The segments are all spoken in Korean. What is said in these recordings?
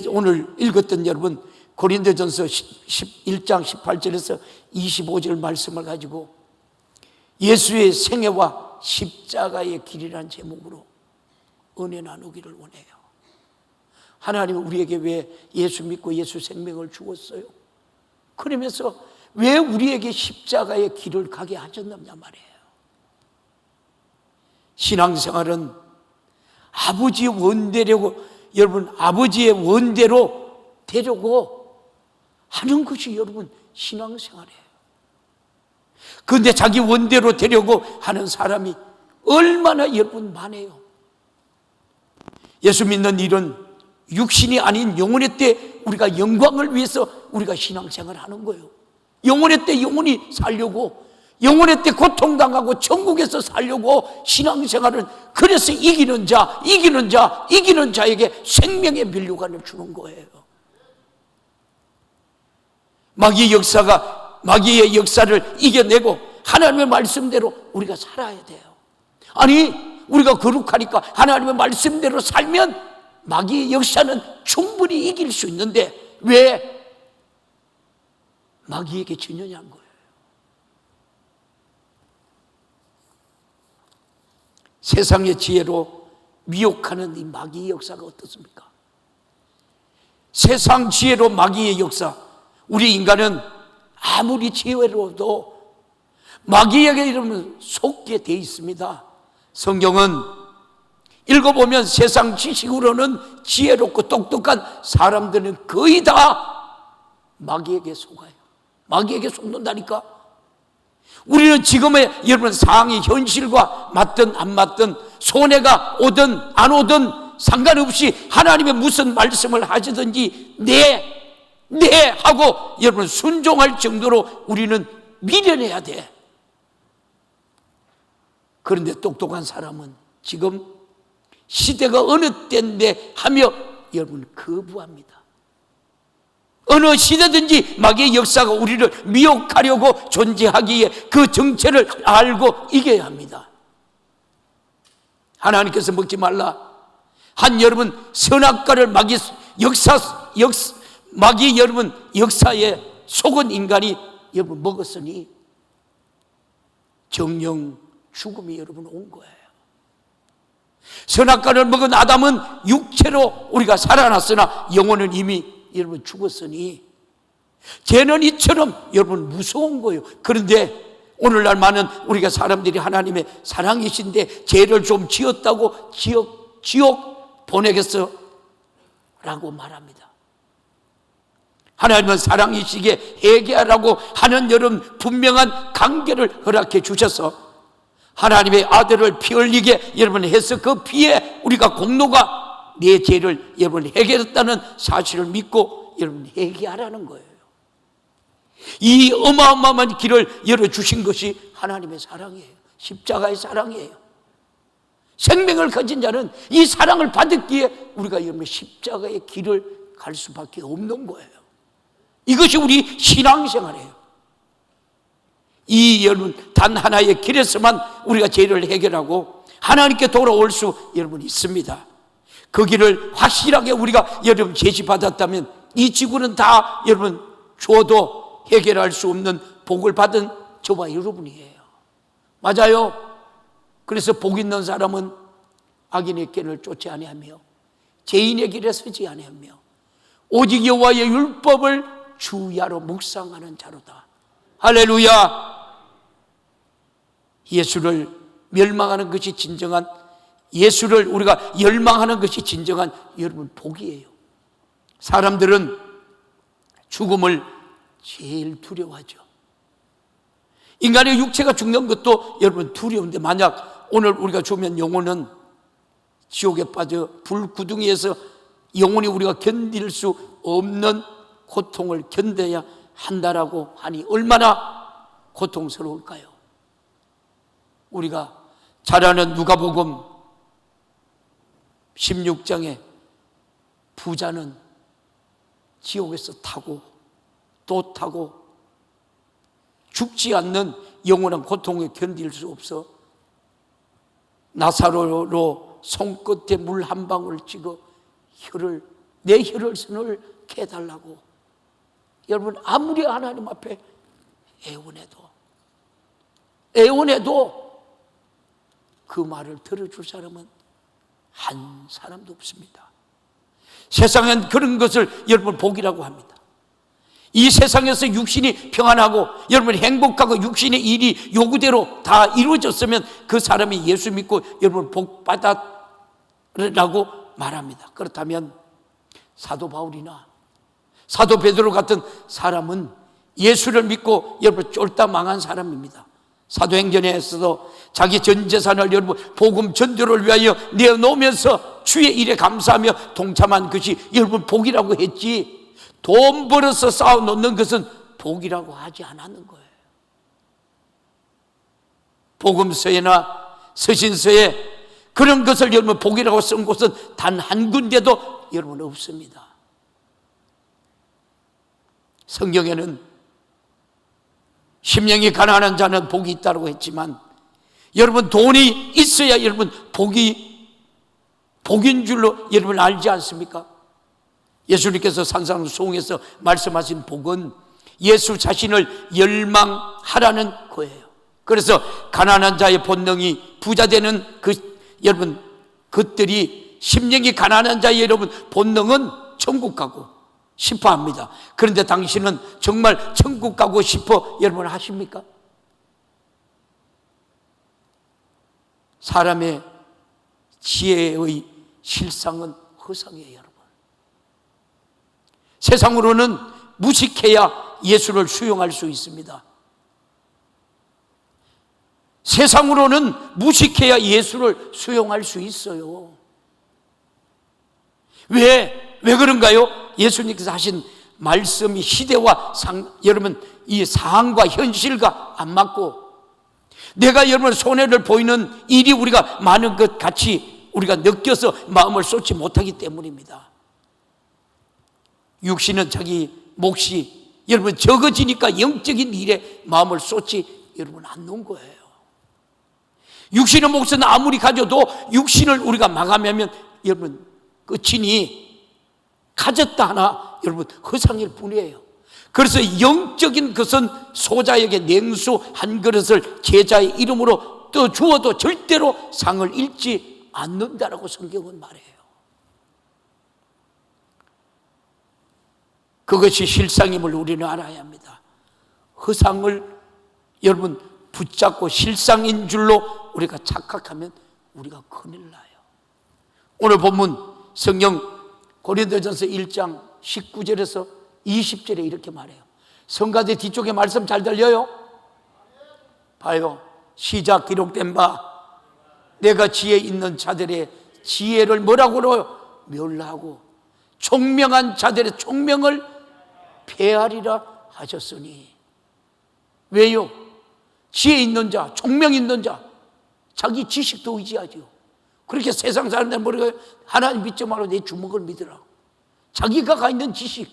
오늘 읽었던 여러분 고린도전서 1장 18절에서 25절 말씀을 가지고 예수의 생애와 십자가의 길이라는 제목으로 은혜 나누기를 원해요. 하나님은 우리에게 왜 예수 믿고 예수 생명을 주었어요? 그러면서 왜 우리에게 십자가의 길을 가게 하셨느냐 말이에요. 신앙생활은 아버지의 원대로, 여러분 아버지의 원대로 되려고 하는 것이 여러분 신앙생활이에요. 그런데 자기 원대로 되려고 하는 사람이 얼마나 여러분 많아요. 예수 믿는 일은 육신이 아닌 영혼의 때 우리가 영광을 위해서 우리가 신앙생활을 하는 거예요. 영혼의 때 영혼이 살려고, 영혼의 때 고통당하고 천국에서 살려고 신앙생활은, 그래서 이기는 자에게 생명의 면류관을 주는 거예요. 마귀의 역사를 이겨내고 하나님의 말씀대로 우리가 살아야 돼요. 아니, 우리가 거룩하니까 하나님의 말씀대로 살면 마귀의 역사는 충분히 이길 수 있는데 왜 마귀에게 지느냐는 거예요. 세상의 지혜로 미혹하는 이 마귀의 역사가 어떻습니까? 세상 지혜로 마귀의 역사, 우리 인간은 아무리 지혜로도 마귀에게 이러면 속게 돼 있습니다. 성경은 읽어보면 세상 지식으로는 지혜롭고 똑똑한 사람들은 거의 다 마귀에게 속아요. 마귀에게 속는다니까. 우리는 지금의 여러분 상황이 현실과 맞든 안 맞든, 손해가 오든 안 오든 상관없이 하나님의 무슨 말씀을 하시든지 네 하고 여러분 순종할 정도로 우리는 미련해야 돼. 그런데 똑똑한 사람은 지금 시대가 어느 때인데 하며 여러분 거부합니다. 어느 시대든지 마귀의 역사가 우리를 미혹하려고 존재하기에 그 정체를 알고 이겨야 합니다. 하나님께서 먹지 말라 한 여러분 선악과를 마귀 여러분 역사에 속은 인간이 여러분 먹었으니 정령 죽음이 여러분 온 거예요. 선악과를 먹은 아담은 육체로 우리가 살아났으나 영혼은 이미 여러분 죽었으니 죄는 이처럼 여러분 무서운 거예요. 그런데 오늘날 많은 우리가 사람들이 하나님의 사랑이신데 죄를 좀 지었다고 지옥 보내겠어? 라고 말합니다. 하나님은 사랑이시기에 회개하라고 하는 여러분 분명한 관계를 허락해 주셔서 하나님의 아들을 피 흘리게 여러분 해서 그 피에 우리가 공로가 내 죄를 여러분 해결했다는 사실을 믿고 여러분 회개하라는 거예요. 이 어마어마한 길을 열어주신 것이 하나님의 사랑이에요. 십자가의 사랑이에요. 생명을 가진 자는 이 사랑을 받았기에 우리가 여러분 십자가의 길을 갈 수밖에 없는 거예요. 이것이 우리 신앙생활이에요. 이 여러분 단 하나의 길에서만 우리가 죄를 해결하고 하나님께 돌아올 수 여러분 있습니다. 그 길을 확실하게 우리가 여러분 제시받았다면 이 지구는 다 여러분 줘도 해결할 수 없는 복을 받은 저와 여러분이에요. 맞아요. 그래서 복 있는 사람은 악인의 길을 쫓지 아니하며 죄인의 길에 서지 아니하며 오직 여호와의 율법을 주야로 묵상하는 자로다. 할렐루야. 예수를 멸망하는 것이 진정한, 예수를 우리가 열망하는 것이 진정한 여러분 복이에요. 사람들은 죽음을 제일 두려워하죠. 인간의 육체가 죽는 것도 여러분 두려운데 만약 오늘 우리가 죽으면 영혼은 지옥에 빠져 불구덩이에서 영혼이 우리가 견딜 수 없는 고통을 견뎌야 한다라고 하니 얼마나 고통스러울까요? 우리가 잘 아는 누가복음 16장에 부자는 지옥에서 타고 또 타고 죽지 않는 영원한 고통에 견딜 수 없어 나사로로 손끝에 물 한 방울 찍어 혀를 내 혈혈선을 깨달라고. 여러분, 아무리 하나님 앞에 애원해도 그 말을 들어줄 사람은 한 사람도 없습니다. 세상엔 그런 것을 여러분 복이라고 합니다. 이 세상에서 육신이 평안하고 여러분 행복하고 육신의 일이 요구대로 다 이루어졌으면 그 사람이 예수 믿고 여러분 복 받았라고 말합니다. 그렇다면 사도 바울이나 사도 베드로 같은 사람은 예수를 믿고 여러분 쫄다 망한 사람입니다. 사도행전에서도 자기 전 재산을 여러분 복음 전도를 위하여 내어놓으면서 주의 일에 감사하며 동참한 것이 여러분 복이라고 했지, 돈 벌어서 쌓아놓는 것은 복이라고 하지 않았는 거예요. 복음서에나 서신서에 그런 것을 여러분 복이라고 쓴 곳은 단 한 군데도 여러분 없습니다. 성경에는 심령이 가난한 자는 복이 있다고 했지만 여러분 돈이 있어야 여러분 복인 줄로 여러분 알지 않습니까? 예수님께서 산상수훈에서 말씀하신 복은 예수 자신을 열망하라는 거예요. 그래서 가난한 자의 본능이 부자 되는 여러분 것들이, 심령이 가난한 자의 여러분 본능은 천국 가고 싶어 합니다. 그런데 당신은 정말 천국 가고 싶어 여러분 하십니까? 사람의 지혜의 실상은 허상이에요, 여러분. 세상으로는 무식해야 예수를 수용할 수 있습니다. 세상으로는 무식해야 예수를 수용할 수 있어요. 왜 그런가요? 예수님께서 하신 말씀이 시대와 여러분 이 상황과 현실과 안 맞고, 내가 여러분 손해를 보이는 일이 우리가 많은 것 같이 우리가 느껴서 마음을 쏟지 못하기 때문입니다. 육신은 자기 몫이 여러분 적어지니까 영적인 일에 마음을 쏟지 여러분 않는 거예요. 육신의 몫은 아무리 가져도 육신을 우리가 마감하면 여러분 끝이니 가졌다 하나 여러분 허상일 뿐이에요. 그래서 영적인 것은 소자에게 냉수 한 그릇을 제자의 이름으로 떠주어도 절대로 상을 잃지 않는다라고 성경은 말해요. 그것이 실상임을 우리는 알아야 합니다. 허상을 여러분 붙잡고 실상인 줄로 우리가 착각하면 우리가 큰일 나요. 오늘 본문 성경 고린도전서 1장 19절에서 20절에 이렇게 말해요. 성가대 뒤쪽에 말씀 잘 들려요? 봐요. 시작 기록된 바 내가 지혜 있는 자들의 지혜를 뭐라고 멸하고 총명한 자들의 총명을 폐하리라 하셨으니. 왜요? 지혜 있는 자, 총명 있는 자, 자기 지식도 의지하죠. 그렇게 세상 사람들 모르고 하나님 믿지 말고 내 주먹을 믿으라. 자기가 갖고 있는 지식,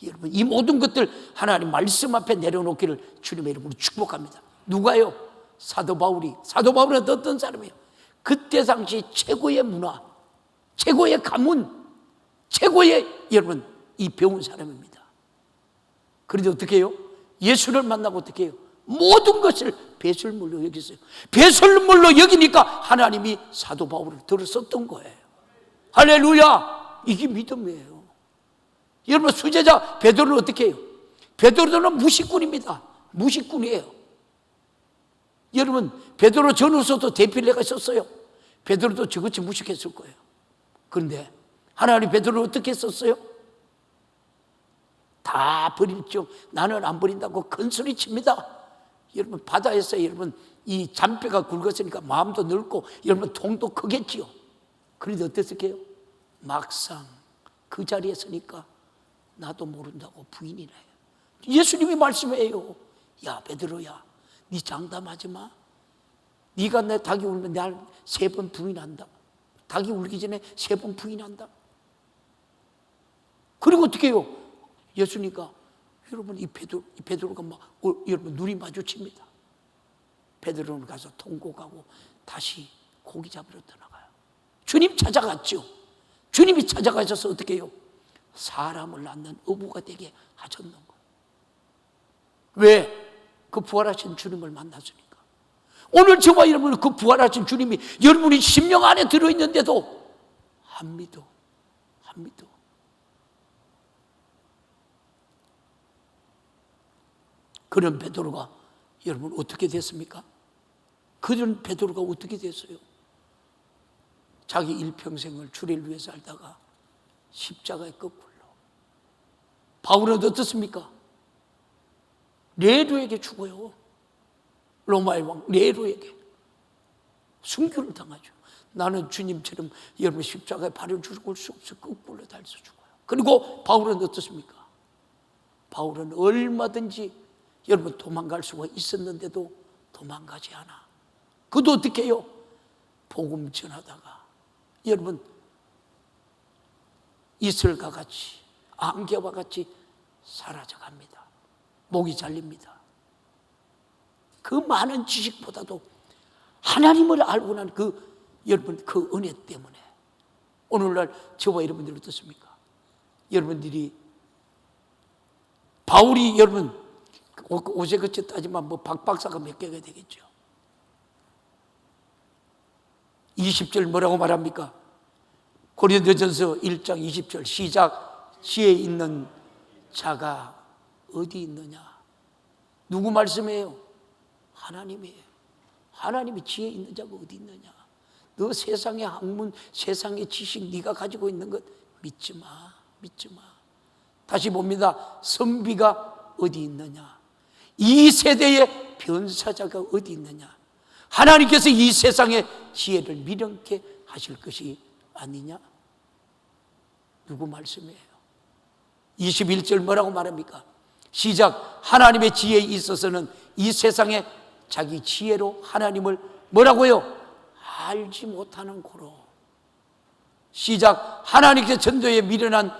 여러분 이 모든 것들 하나님 말씀 앞에 내려놓기를 주님의 이름으로 축복합니다. 누가요? 사도 바울은 어떤 사람이에요? 그때 당시 최고의 문화, 최고의 가문, 최고의 여러분 이 배운 사람입니다. 그런데 어떻게 해요? 예수를 만나고 어떻게 해요? 모든 것을 배설물로 여겼어요. 배설물로 여기니까 하나님이 사도 바울을 들었었던 거예요. 할렐루야! 이게 믿음이에요. 여러분 수제자 베드로는 어떻게 해요? 베드로는 무식꾼입니다. 무식꾼이에요. 여러분 베드로 전후서도 대필례가 있었어요. 베드로도 저같이 무식했을 거예요. 그런데 하나님 베드로를 어떻게 썼어요? 다 버릴죠. 나는 안 버린다고 큰 소리 칩니다. 여러분 바다에서 여러분 이 잔뼈가 굵었으니까 마음도 넓고 여러분 통도 크겠지요. 그런데 어땠을까요? 막상 그 자리에 서니까 나도 모른다고 부인이래요. 예수님이 말씀해요. 야 베드로야, 네 장담하지 마. 네가 내 닭이 울면 날 3번 부인한다. 닭이 울기 전에 3번 부인한다. 그리고 어떻게 해요? 예수니까 여러분 이 베드로가 막 여러분 눈이 마주칩니다. 베드로는 가서 통곡하고 다시 고기 잡으러 떠나가요. 주님 찾아갔죠. 주님이 찾아가셔서 어떻게 해요? 사람을 낳는 어부가 되게 하셨는 거예요. 왜? 그 부활하신 주님을 만났으니까. 오늘 저와 여러분은 그 부활하신 주님이 여러분이 심령 안에 들어있는데도 안 믿어. 그런 베드로가 여러분 어떻게 됐습니까? 그런 베드로가 어떻게 됐어요? 자기 일평생을 주를 위해 살다가 십자가에 거꾸로. 바울은 어떻습니까? 네로에게 죽어요. 로마의 왕 네로에게 순교를 당하죠. 나는 주님처럼 여러분 십자가에 발을 죽을 수 없어 거꾸로 달려서 죽어요. 그리고 바울은 어떻습니까? 바울은 얼마든지 여러분 도망갈 수가 있었는데도 도망가지 않아. 그도 어떻게 해요? 복음 전하다가 여러분 이슬과 같이 안개와 같이 사라져갑니다. 목이 잘립니다. 그 많은 지식보다도 하나님을 알고 난 여러분 그 은혜 때문에 오늘날 저와 여러분들이 어떻습니까? 여러분들이 바울이 여러분 옷에 그쳐 따지만 박 박사가 몇 개가 되겠죠. 20절 뭐라고 말합니까? 고린도전서 1장 20절 시작. 지혜 있는 자가 어디 있느냐? 누구 말씀이에요? 하나님이에요. 하나님이 지혜 있는 자가 어디 있느냐? 너 세상의 학문, 세상의 지식 네가 가지고 있는 것 믿지 마. 다시 봅니다. 선비가 어디 있느냐? 이 세대의 변사자가 어디 있느냐? 하나님께서 이 세상의 지혜를 미련케 하실 것이 아니냐? 누구 말씀이에요? 21절 뭐라고 말합니까? 시작. 하나님의 지혜에 있어서는 이 세상에 자기 지혜로 하나님을 뭐라고요? 알지 못하는 고로. 시작. 하나님께서 전도에 미련한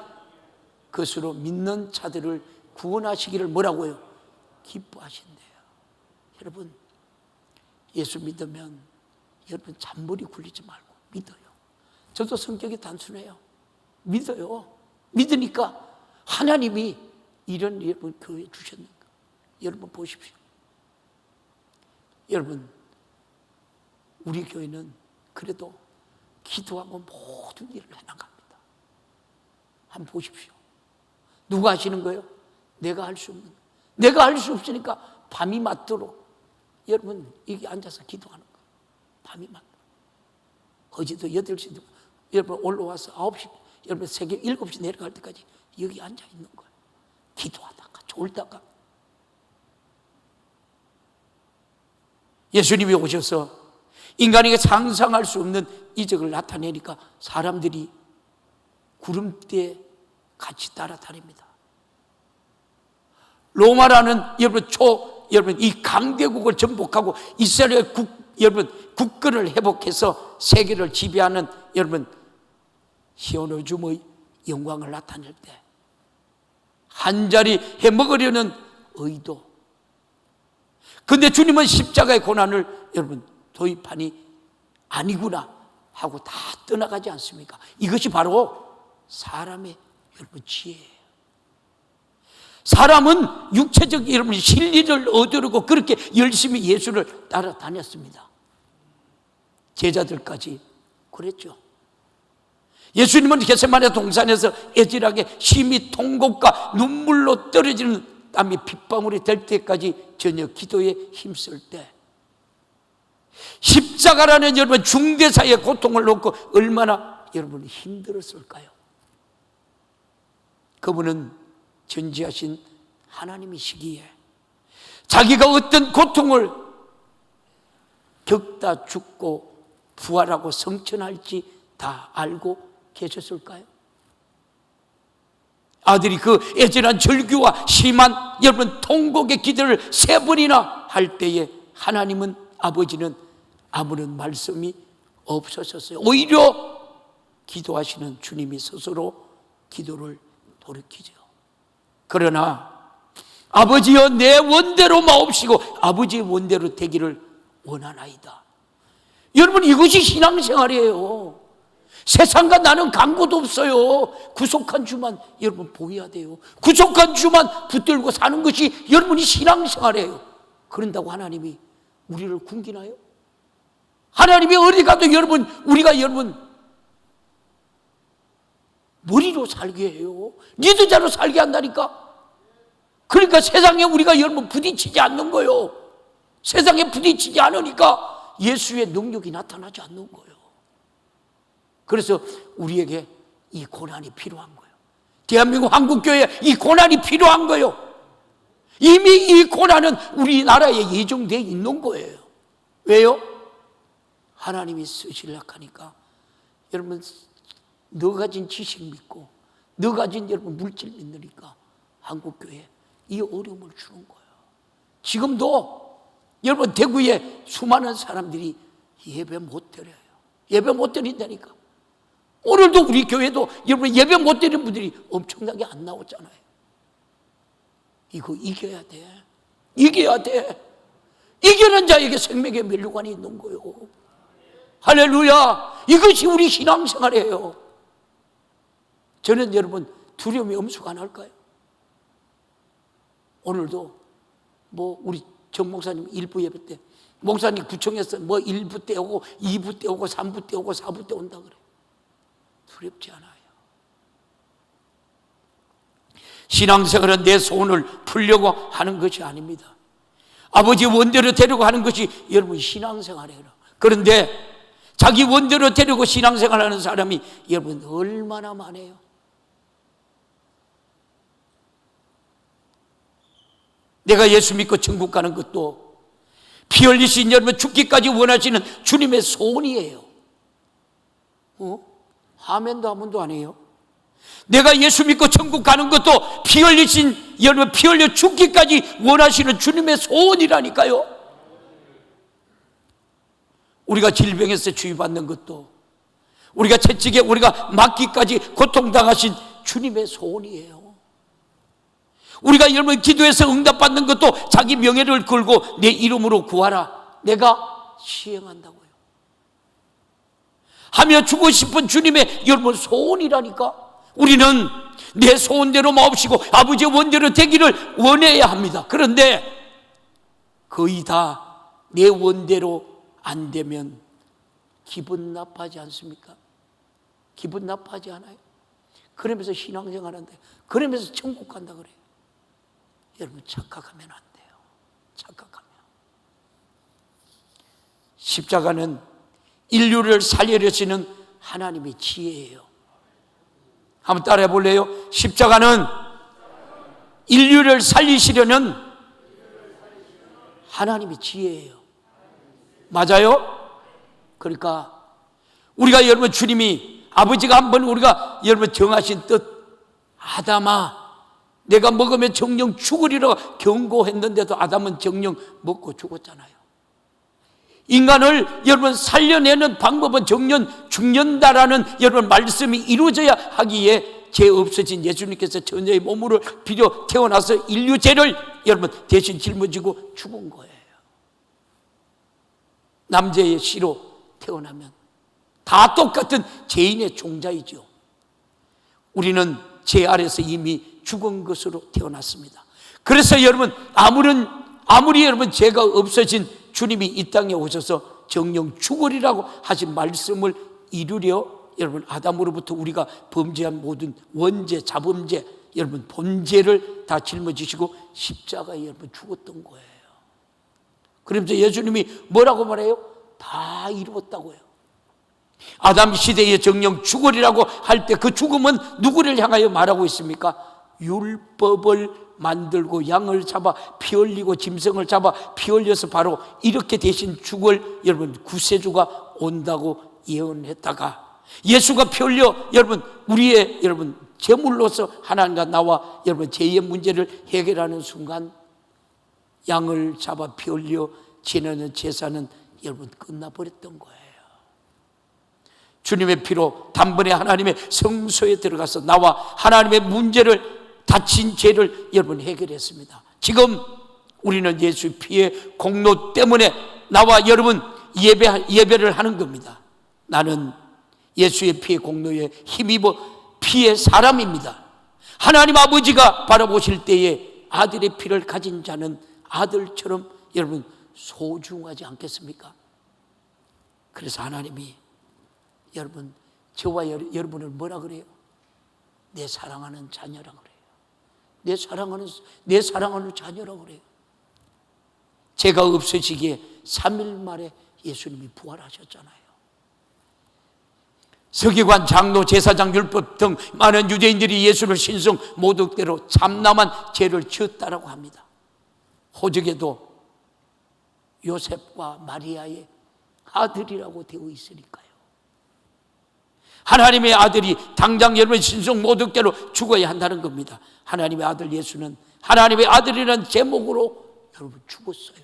것으로 믿는 자들을 구원하시기를 뭐라고요? 기뻐하신대요. 여러분 예수 믿으면 여러분 잔머리 굴리지 말고 믿어요. 저도 성격이 단순해요. 믿어요. 믿으니까 하나님이 이런 여러분 교회 주셨는가. 여러분 보십시오. 여러분 우리 교회는 그래도 기도하고 모든 일을 해나갑니다. 한번 보십시오. 누가 하시는 거예요? 내가 할 수 없는. 내가 할 수 없으니까 밤이 맞도록 여러분 여기 앉아서 기도하는 거예요. 밤이 맞도록. 어제도 8시 여러분 올라와서 9시 여러분 새벽 7시 내려갈 때까지 여기 앉아 있는 거예요. 기도하다가 졸다가. 예수님이 오셔서 인간에게 상상할 수 없는 이적을 나타내니까 사람들이 구름대에 같이 따라다닙니다. 로마라는 여러분 이 강대국을 정복하고 이스라엘 여러분 국권을 회복해서 세계를 지배하는 여러분 시온오줌의 영광을 나타낼 때 한 자리 해 먹으려는 의도. 근데 주님은 십자가의 고난을 여러분 도입하니 아니구나 하고 다 떠나가지 않습니까? 이것이 바로 사람의 여러분 지혜예요. 사람은 육체적 여러분 진리를 얻으려고 그렇게 열심히 예수를 따라다녔습니다. 제자들까지 그랬죠. 예수님은 겟세마네 동산에서 애절하게 심히 통곡과 눈물로 떨어지는 땀이 핏방울이 될 때까지 전혀 기도에 힘쓸 때 십자가라는 여러분 중대사의 고통을 놓고 얼마나 여러분이 힘들었을까요? 그분은 전지하신 하나님이시기에 자기가 어떤 고통을 겪다 죽고 부활하고 성천할지 다 알고 계셨을까요? 아들이 그 애절한 절규와 심한 여러분 통곡의 기도를 3번이나 할 때에 하나님은 아버지는 아무런 말씀이 없으셨어요. 오히려 기도하시는 주님이 스스로 기도를 돌이키죠. 그러나 아버지여 내 원대로 마옵시고 아버지의 원대로 되기를 원하나이다. 여러분 이것이 신앙생활이에요. 세상과 나는 강고도 없어요. 구속한 주만 여러분 보여야 돼요. 구속한 주만 붙들고 사는 것이 여러분이 신앙생활이에요. 그런다고 하나님이 우리를 굶기나요? 하나님이 어디 가도 우리가 머리로 살게 해요. 리더자로 살게 한다니까. 그러니까 세상에 우리가 부딪히지 않는 거예요. 세상에 부딪히지 않으니까 예수의 능력이 나타나지 않는 거예요. 그래서 우리에게 이 고난이 필요한 거예요. 대한민국 한국교회에 이 고난이 필요한 거예요. 이미 이 고난은 우리나라에 예정되어 있는 거예요. 왜요? 하나님이 쓰시려고 하니까 여러분 너 가진 지식 믿고 너 가진 물질 믿으니까 한국교회에 이 어려움을 주는 거예요. 지금도 여러분 대구에 수많은 사람들이 예배 못 드려요. 예배 못 드린다니까. 오늘도 우리 교회도 여러분 예배 못 드리는 분들이 엄청나게 안 나오잖아요. 이거 이겨야 돼. 이겨야 돼. 이기는 자에게 생명의 면류관이 있는 거예요. 할렐루야. 이것이 우리 신앙생활이에요. 저는 여러분 두려움이 엄수가 안 할까요? 오늘도 우리 정 목사님 1부 예배 때 목사님 구청에서 1부 때 오고 2부 때 오고 3부 때 오고 4부 때 온다 그래요. 두렵지 않아요. 신앙생활은 내 소원을 풀려고 하는 것이 아닙니다. 아버지 원대로 되려고 하는 것이 여러분 신앙생활이에요. 그런데 자기 원대로 되려고 신앙생활하는 사람이 여러분 얼마나 많아요. 내가 예수 믿고 천국 가는 것도 피 흘리신 여러분 죽기까지 원하시는 주님의 소원이에요. 아멘도 아멘도 안 해요. 내가 예수 믿고 천국 가는 것도 피 흘리신 여러분 피 흘려 죽기까지 원하시는 주님의 소원이라니까요. 우리가 질병에서 치유받는 것도 우리가 채찍에 우리가 맞기까지 고통당하신 주님의 소원이에요. 우리가 여러분 기도해서 응답받는 것도 자기 명예를 걸고 내 이름으로 구하라 내가 시행한다고요. 하며 주고 싶은 주님의 여러분 소원이라니까. 우리는 내 소원대로 마옵시고 아버지의 원대로 되기를 원해야 합니다. 그런데 거의 다 내 원대로 안 되면 기분 나빠하지 않습니까? 기분 나빠하지 않아요? 그러면서 신앙생활한다. 그러면서 천국 간다 그래요. 여러분 착각하면 안 돼요. 착각하면. 십자가는 인류를 살려주시는 하나님의 지혜예요. 한번 따라해 볼래요? 십자가는 인류를 살리시려는 하나님의 지혜예요. 맞아요? 그러니까 우리가 여러분 주님이 아버지가 한번 우리가 여러분 정하신 뜻 아담아 내가 먹으면 정령 죽으리라 경고했는데도 아담은 정령 먹고 죽었잖아요. 인간을 여러분 살려내는 방법은 정령 죽는다라는 여러분 말씀이 이루어져야 하기에 죄 없어진 예수님께서 전자의 몸으로 비려 태어나서 인류 죄를 여러분 대신 짊어지고 죽은 거예요. 남자의 씨로 태어나면 다 똑같은 죄인의 종자이죠. 우리는 죄 아래서 이미 죽은 것으로 태어났습니다. 그래서 여러분 아무리 여러분 죄가 없어진 주님이 이 땅에 오셔서 정령 죽으리라고 하신 말씀을 이루려 여러분 아담으로부터 우리가 범죄한 모든 원죄, 자범죄, 여러분 본죄를 다 짊어지시고 십자가에 여러분 죽었던 거예요. 그러면서 예수님이 뭐라고 말해요? 다 이루었다고요. 아담 시대에 정령 죽으리라고 할 때 그 죽음은 누구를 향하여 말하고 있습니까? 율법을 만들고 양을 잡아 피 흘리고 짐승을 잡아 피 흘려서 바로 이렇게 대신 죽을 여러분 구세주가 온다고 예언했다가 예수가 피 흘려 여러분 우리의 여러분 제물로서 하나님과 나와 여러분 죄의 문제를 해결하는 순간 양을 잡아 피 흘려 지내는 제사는 여러분 끝나버렸던 거예요. 주님의 피로 단번에 하나님의 성소에 들어가서 나와 하나님의 문제를 다친 죄를 여러분 해결했습니다. 지금 우리는 예수 피의 공로 때문에 나와 여러분 예배를 하는 겁니다. 나는 예수의 피의 공로에 힘입어 피의 사람입니다. 하나님 아버지가 바라보실 때에 아들의 피를 가진 자는 아들처럼 여러분 소중하지 않겠습니까? 그래서 하나님이 여러분 저와 여러분을 뭐라 그래요? 내 사랑하는 자녀라 그래요. 내 사랑하는 자녀라 그래요. 제가 없어지기에 3일 만에 예수님이 부활하셨잖아요. 서기관, 장로, 제사장, 율법 등 많은 유대인들이 예수를 신성 모독대로 참남한 죄를 지었다라고 합니다. 호적에도 요셉과 마리아의 아들이라고 되어 있으니까요. 하나님의 아들이 당장 여러분 신성 모독대로 죽어야 한다는 겁니다. 하나님의 아들 예수는 하나님의 아들이라는 제목으로 여러분 죽었어요.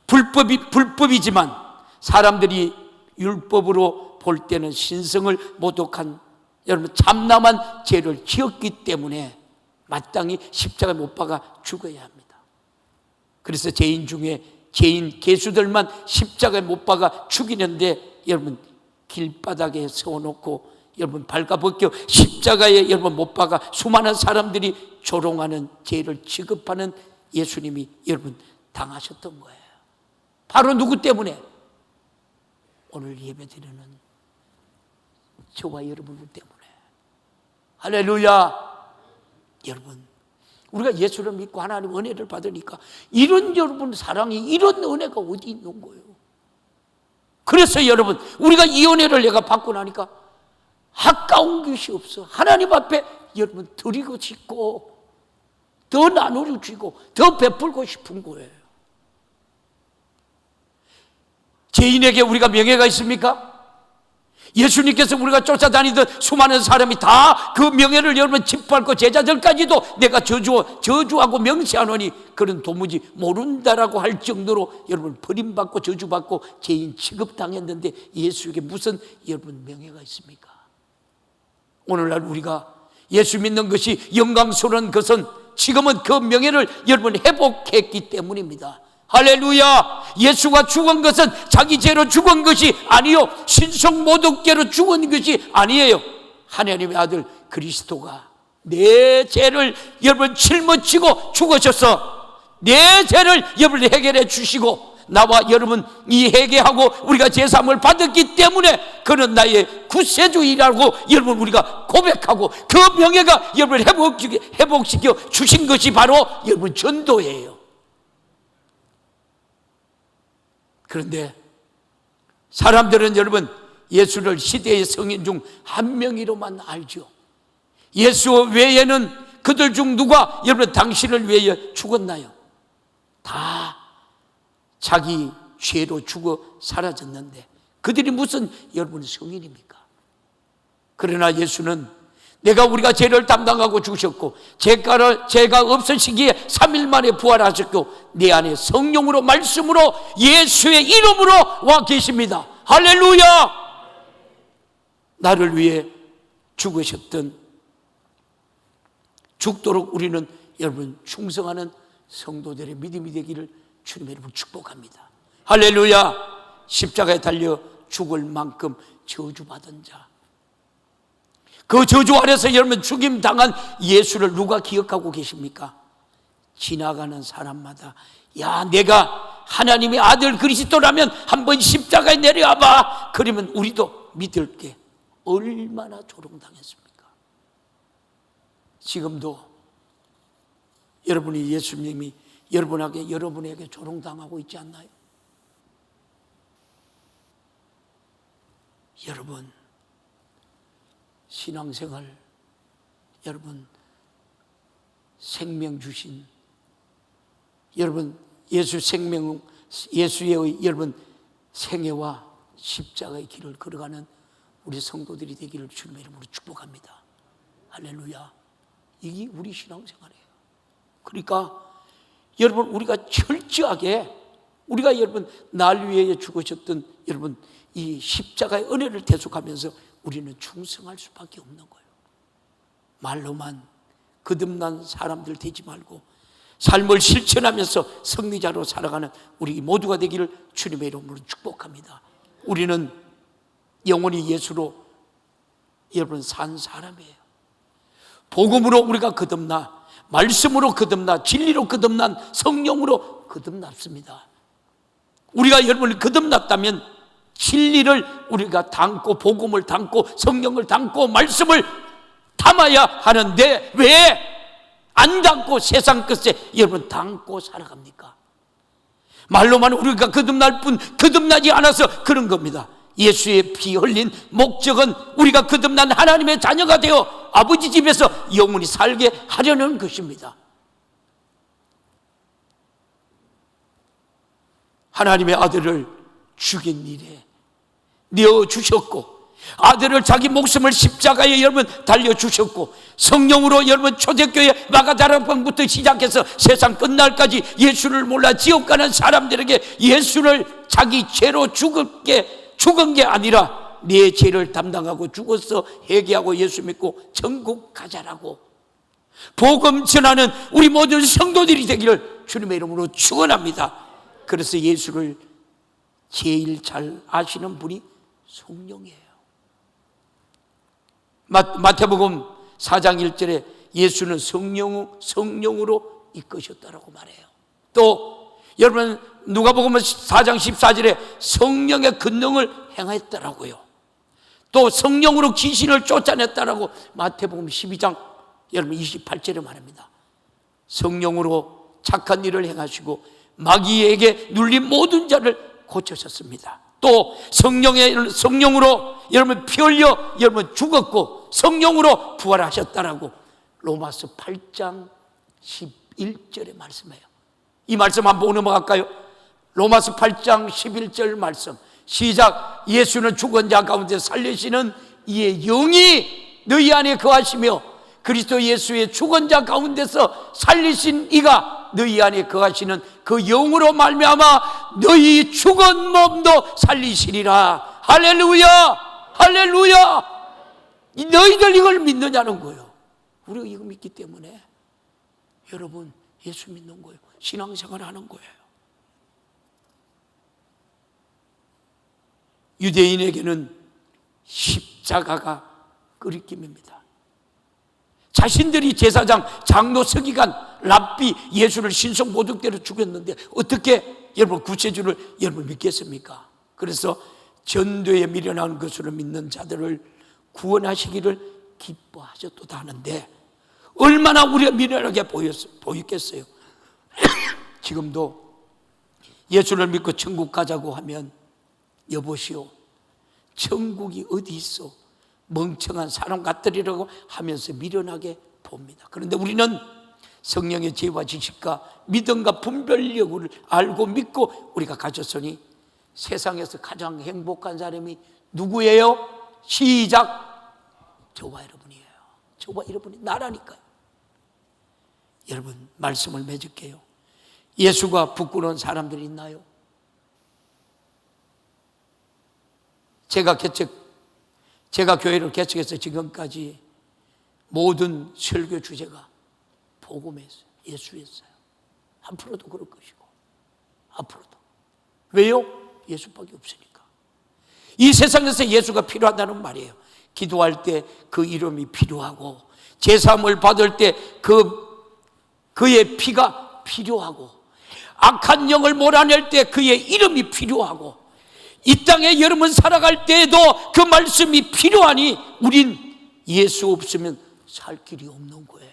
불법이지만 사람들이 율법으로 볼 때는 신성을 모독한 여러분 참남한 죄를 지었기 때문에 마땅히 십자가에 못 박아 죽어야 합니다. 그래서 죄인 중에 죄인 개수들만 십자가에 못 박아 죽이는데 여러분 길바닥에 세워놓고 여러분 발가벗겨 십자가에 여러분 못 박아 수많은 사람들이 조롱하는 죄를 취급하는 예수님이 여러분 당하셨던 거예요. 바로 누구 때문에? 오늘 예배드리는 저와 여러분 때문에. 할렐루야. 여러분 우리가 예수를 믿고 하나님 은혜를 받으니까 이런 여러분 사랑이 이런 은혜가 어디 있는 거예요? 그래서 여러분 우리가 이 은혜를 내가 받고 나니까 아까운 것이 없어. 하나님 앞에 여러분 드리고 싶고 더 나누고 싶고 더 베풀고 싶은 거예요. 죄인에게 우리가 명예가 있습니까? 예수님께서 우리가 쫓아다니던 수많은 사람이 다 그 명예를 여러분 짓밟고 제자들까지도 내가 저주하고 명시하노니 그런 도무지 모른다라고 할 정도로 여러분 버림받고 저주받고 죄인 취급당했는데 예수에게 무슨 여러분 명예가 있습니까? 오늘날 우리가 예수 믿는 것이 영광스러운 것은 지금은 그 명예를 여러분 회복했기 때문입니다. 할렐루야. 예수가 죽은 것은 자기 죄로 죽은 것이 아니요 신성 모독죄로 죽은 것이 아니에요. 하나님의 아들 그리스도가 내 죄를 여러분 짊어지고 죽으셔서 내 죄를 여러분 해결해 주시고 나와 여러분 이 회개하고 우리가 제사함을 받았기 때문에 그는 나의 구세주이라고 여러분 우리가 고백하고 그 명예가 여러분 회복시켜 주신 것이 바로 여러분 전도예요. 그런데 사람들은 여러분 예수를 시대의 성인 중 한 명이로만 알죠. 예수 외에는 그들 중 누가 여러분 당신을 위해 죽었나요? 다 자기 죄로 죽어 사라졌는데 그들이 무슨 여러분 성인입니까? 그러나 예수는 우리가 죄를 담당하고 주셨고 죄가 없으시기에 3일 만에 부활하셨고 내 안에 성령으로 말씀으로 예수의 이름으로 와 계십니다. 할렐루야. 나를 위해 죽으셨던 죽도록 우리는 여러분 충성하는 성도들의 믿음이 되기를 주님의 이름으로 축복합니다. 할렐루야. 십자가에 달려 죽을 만큼 저주받은 자, 그 저주 아래서 여러분 죽임당한 예수를 누가 기억하고 계십니까? 지나가는 사람마다 야 내가 하나님의 아들 그리스도라면 한번 십자가에 내려와봐. 그러면 우리도 믿을게. 얼마나 조롱당했습니까? 지금도 여러분이 예수님이 여러분에게 조롱당하고 있지 않나요? 여러분 신앙생활 여러분 생명 주신 여러분 예수의 여러분 생애와 십자가의 길을 걸어가는 우리 성도들이 되기를 주님의 이름으로 축복합니다. 할렐루야. 이게 우리 신앙생활이에요. 그러니까 여러분 우리가 철저하게 우리가 여러분 날 위해 죽으셨던 여러분 이 십자가의 은혜를 대속하면서 우리는 충성할 수밖에 없는 거예요. 말로만 거듭난 사람들 되지 말고 삶을 실천하면서 승리자로 살아가는 우리 모두가 되기를 주님의 이름으로 축복합니다. 우리는 영원히 예수로 여러분 산 사람이에요. 복음으로 우리가 거듭나, 말씀으로 거듭나, 진리로 거듭난 성령으로 거듭났습니다. 우리가 여러분 거듭났다면 진리를 우리가 담고, 복음을 담고, 성령을 담고, 말씀을 담아야 하는데 왜 안 담고 세상 것에 여러분 담고 살아갑니까? 말로만 우리가 거듭날 뿐 거듭나지 않아서 그런 겁니다. 예수의 피 흘린 목적은 우리가 거듭난 하나님의 자녀가 되어 아버지 집에서 영원히 살게 하려는 것입니다. 하나님의 아들을 죽인 일에 내어주셨고, 아들을 자기 목숨을 십자가에 여러분 달려주셨고, 성령으로 여러분 초대교회 마가다락방부터 시작해서 세상 끝날까지 예수를 몰라 지옥 가는 사람들에게 예수를 자기 죄로 죽은 게 아니라 내 죄를 담당하고 죽어서 회개하고 예수 믿고 천국 가자라고 복음 전하는 우리 모든 성도들이 되기를 주님의 이름으로 축원합니다. 그래서 예수를 제일 잘 아시는 분이 성령이에요. 마태복음 4장 1절에 예수는 성령으로 이끄셨다라고 말해요. 또 여러분 누가복음 4장 14절에 성령의 권능을 행했다라고요. 또 성령으로 귀신을 쫓아냈다라고 마태복음 12장 여러분 28절에 말합니다. 성령으로 착한 일을 행하시고 마귀에게 눌린 모든 자를 고쳐셨습니다. 또 성령으로 여러분 피 흘려 여러분 죽었고 성령으로 부활하셨다라고 로마서 8장 11절에 말씀해요. 이 말씀 한번 넘어갈까요? 로마서 8장 11절 말씀 시작. 예수는 죽은 자 가운데 살리시는 이의 영이 너희 안에 거하시며 그리스도 예수의 죽은 자 가운데서 살리신 이가 너희 안에 거하시는 그 영으로 말미암아 너희 죽은 몸도 살리시리라. 할렐루야, 할렐루야. 너희들 이걸 믿느냐는 거예요. 우리가 이거 믿기 때문에 여러분 예수 믿는 거예요. 신앙생활 하는 거예요. 유대인에게는 십자가가 끄리낌입니다. 자신들이 제사장, 장로, 서기관, 랍비 예수를 신성모독대로 죽였는데 어떻게 여러분 구세주를 여러분 믿겠습니까? 그래서 전도에 미련한 것으로 믿는 자들을 구원하시기를 기뻐하셨도다 하는데 얼마나 우리가 미련하게 보였겠어요. 지금도 예수를 믿고 천국 가자고 하면 여보시오, 천국이 어디 있어? 멍청한 사람 같으리라고 하면서 미련하게 봅니다. 그런데 우리는 성령의 지혜와 지식과 믿음과 분별력을 알고 믿고 우리가 가졌으니 세상에서 가장 행복한 사람이 누구예요? 시작. 저와 여러분이에요. 저와 여러분이 나라니까요. 여러분 말씀을 맺을게요. 예수가 부끄러운 사람들이 있나요? 제가 교회를 개척해서 지금까지 모든 설교 주제가 복음이었어요. 예수였어요. 앞으로도 그럴 것이고 앞으로도. 왜요? 예수밖에 없으니까. 이 세상에서 예수가 필요하다는 말이에요. 기도할 때 그 이름이 필요하고 제사함을 받을 때 그의 피가 필요하고 악한 영을 몰아낼 때 그의 이름이 필요하고 이 땅에 여러분 살아갈 때에도 그 말씀이 필요하니 우린 예수 없으면 살 길이 없는 거예요.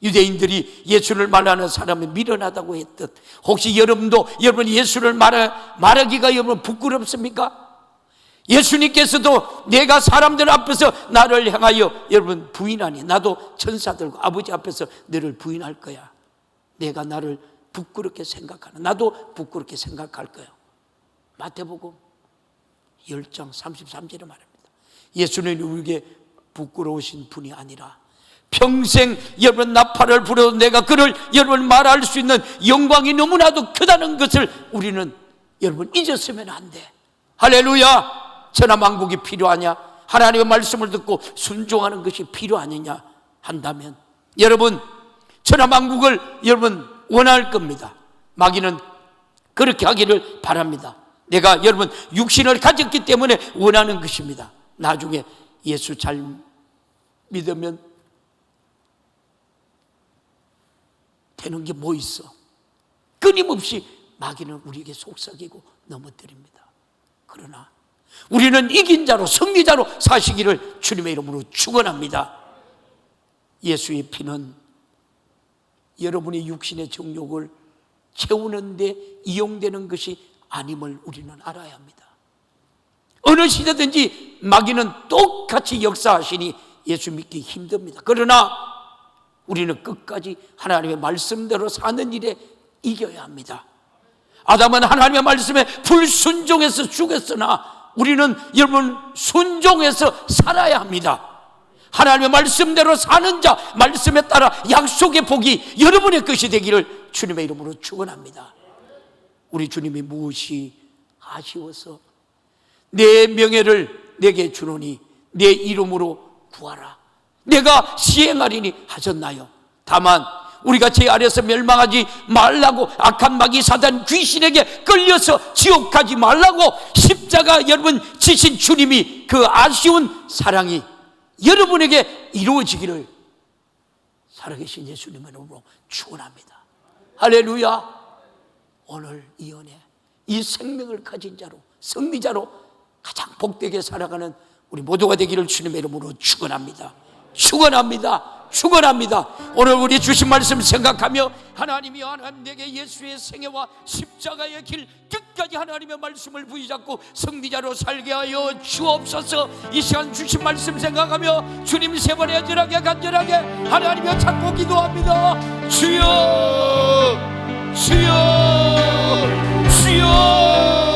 유대인들이 예수를 말하는 사람이 미련하다고 했듯 혹시 여러분도 여러분 예수를 말하기가 여러분 부끄럽습니까? 예수님께서도 내가 사람들 앞에서 나를 향하여 여러분 부인하니 나도 천사들과 아버지 앞에서 너를 부인할 거야. 내가 나를 부끄럽게 생각하는 나도 부끄럽게 생각할 거야. 마태복음 10장 33절에 말합니다. 예수는 우리에게 부끄러우신 분이 아니라 평생 여러분 나팔을 불어도 내가 그를 여러분 말할 수 있는 영광이 너무나도 크다는 것을 우리는 여러분 잊었으면 안 돼. 할렐루야. 천하만국이 필요하냐? 하나님의 말씀을 듣고 순종하는 것이 필요하느냐 한다면 여러분 천하만국을 여러분 원할 겁니다. 마귀는 그렇게 하기를 바랍니다. 내가 여러분 육신을 가졌기 때문에 원하는 것입니다. 나중에 예수 잘 믿으면 되는 게 뭐 있어? 끊임없이 마귀는 우리에게 속삭이고 넘어뜨립니다. 그러나 우리는 이긴 자로, 승리자로 사시기를 주님의 이름으로 축원합니다. 예수의 피는 여러분의 육신의 정욕을 채우는 데 이용되는 것이 아님을 우리는 알아야 합니다. 어느 시대든지 마귀는 똑같이 역사하시니 예수 믿기 힘듭니다. 그러나 우리는 끝까지 하나님의 말씀대로 사는 일에 이겨야 합니다. 아담은 하나님의 말씀에 불순종해서 죽었으나 우리는 여러분 순종해서 살아야 합니다. 하나님의 말씀대로 사는 자, 말씀에 따라 약속의 복이 여러분의 것이 되기를 주님의 이름으로 축원합니다. 우리 주님이 무엇이 아쉬워서 내 명예를 내게 주노니 내 이름으로 구하라, 내가 시행하리니 하셨나요? 다만 우리가 제 아래서 멸망하지 말라고 악한 마귀 사단 귀신에게 끌려서 지옥 가지 말라고 십자가 여러분 지신 주님이 그 아쉬운 사랑이 여러분에게 이루어지기를 살아계신 예수님의 이름으로 축원합니다. 할렐루야. 오늘 이 은혜, 이 생명을 가진 자로, 승리자로 가장 복되게 살아가는 우리 모두가 되기를 주님의 이름으로 축원합니다. 축원합니다. 축원합니다. 오늘 우리 주신 말씀 생각하며 하나님이 내게 예수의 생애와 십자가의 길 끝까지 하나님의 말씀을 부여잡고 승리자로 살게 하여 주옵소서. 이 시간 주신 말씀 생각하며 주님 세 번 간절하게 하나님을 찾고 기도합니다. 주여, 주여, 주여.